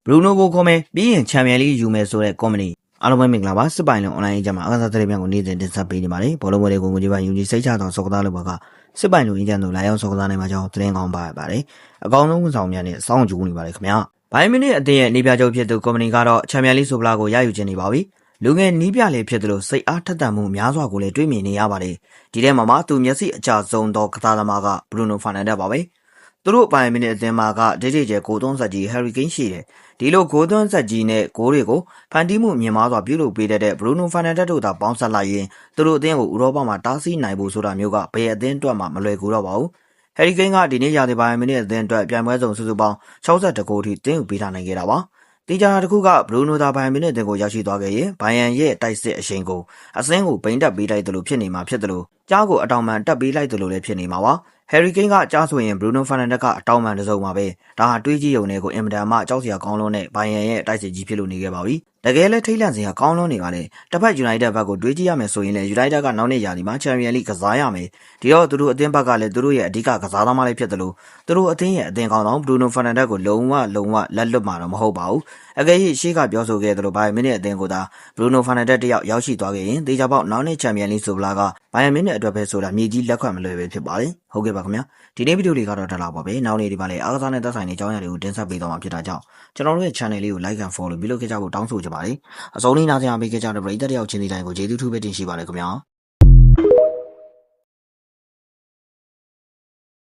Bruno ကိုခေါ်မယ်ပြီးရင်ချန်ပီယံလိယူမယ်ဆိုတဲ့ ကော်မတီအားလုံးပဲမင်္ဂလာပါစစ်ပိုင်လုံး online ကျမှာအကစားသတင်းများကိုနေ့စဉ်တင်ဆက်ပေးနေပါတယ်ဘောလုံးပွဲတွေကိုကြီးပါယူကြီးစိတ်ချသောစောကစားလုပ်ပါကစစ်ပိုင်လုံးအင်ဂျန်တို့လာရောက်စောကစားနိုင်မှာကြောင်းသတင်းကောင်းပါရပါတယ်အကောင်းဆုံးဝန်ဆောင်များနဲ့စောင့်ကြိုးနေပါတယ်ခင်ဗျာဘိုင်မီနစ်အသင်းရဲ့နေပြချုပ်ဖြစ်သူကော်မတီကတော့ချန်ပီယံလိဆိုပလာကိုရယူခြင်းနေပါပြီလူငယ်နီးပြလေးဖြစ်သလိုစိတ်အားထက်သန်မှုများစွာကိုလည်းတွေးမြင်နေရပါတယ်ဒီထဲမှာသူမျက်စိအကျဆုံးသောကစားသမားက Bruno Fernandes ပါပဲသူတို့ပိုင်မီနစ်အသင်းမှာကဒေဂျေကျဲကိုသွန်းဆက်ကြီး Harry Kane ရှိတယ်ဒီလိုဂိုးသွန်းဆက်ကြီးနဲ့ဂိုးတွေကိုဖန်တီးမှုမြင်မားစွာပြုလုပ်ပေးတဲ့ Bruno Fernandes တို့သာပေါင်းဆက်လိုက်ရင်သူတို့အသင်းကိုဥရောပမှာတားဆီးနိုင်ဖို့ဆိုတာမျိုးကဘယ်အသင်းအတွက်မှမလွယ်ကူတော့ပါဘူး Harry Kane ကဒီနေ့ရာသီပိုင်မီနစ်အသင်းအတွက်ပြိုင်ပွဲစုံစုစုပေါင်း62ဂိုးထိတင်ယူပေးထားနိုင်ခဲ့တာပါတေချာတစ်ခုက Bruno သာပိုင်မီနစ်အသင်းကိုရောက်ရှိသွားခဲ့ရင်ဘိုင်ယန်ရဲ့တိုက်စစ်အရှိန်ကိုအသင်းကိုပိန်တက်ပေးလိုက်တယ်လို့ဖြစ်နေမှာဖြစ်တယ်လို့ကြားကိုအတောင်ပံတက်ပေးလိုက်တယ်လို့လည်းဖြစ်နေမှာပါHarry Kane ကကြားဆိုရင် Bruno Fernandes ကအတောင်ပံတစုံပါပဲဒါဟာတွေးကြည့်ရုံနဲ့ကိုအင်မတန်မှကြောက်စရာကောင်းလွန်းတဲ့ဘိုင်ယန်ရဲ့တိုက်စစ်ကြီးဖြစ်လို့နေခဲ့ပါပြီတကယ်လဲထိတ်လန့်စရာကောင်းလွန်းနေပါလေတစ်ဖက် United ဘက်ကိုတွေးကြည့်ရမယ်ဆိုရင်လည်း United ကနောက်နေ့ရာသီမှာ Champions League ကစားရမယ်ဒီတော့သူတို့အသင်းဘက်ကလည်းသူတို့ရဲ့အဓိကကစားသမားလေးဖြစ်တယ်လို့သူတို့အသင်းရဲ့အသင်းကောင်းဆောင် Bruno Fernandes ကိုလုံးဝလက်လွတ်မှာတော့မဟုတ်ပါဘူးအကယ်၍ရှေ့ကပြောဆိုခဲ့သလိုဘိုင်မီနစ်အသင်းကိုသာ Bruno Fernandes တယောက်ရောက်ရှိသွားခဲ့ရင်တေချာပေါက်နောက်နေ့ Champions League ဆိုပလာကဘိုင်မီနစ်အတွက်ပဲဆိုတာမြေကြီးလက်ခွတ်မလွယ်ပဲဖြစ်ပါတယ်ဟုတ်ကဲ့ပါခင်ဗျာဒီနေ့ဗီဒီယိုလေးကတော့ဒါလောက်ပါပဲနောက်နေ့ဒီမှာလည်းအားကစားနဲ့သက်ဆိုင်တဲ့အကြောင်းအရာတွေကိုတင်ဆက်ပေးသွားမှာဖြစ်တာကြောင့်ကျွန်တော်တို့ရဲ့ channel လေးကို like and follow ပြုလုပ်ခဲ့ကြဖို့တောင်းဆိုချင်ပါတယ်အစုံလေးနားဆင်အားပေးခဲ့ကြတဲ့ပရိသတ်တယောက်ချင်းစီတိုင်းကိုကျေးဇူးထူးပဲတင်ရှိပါတယ်ခင်ဗျာ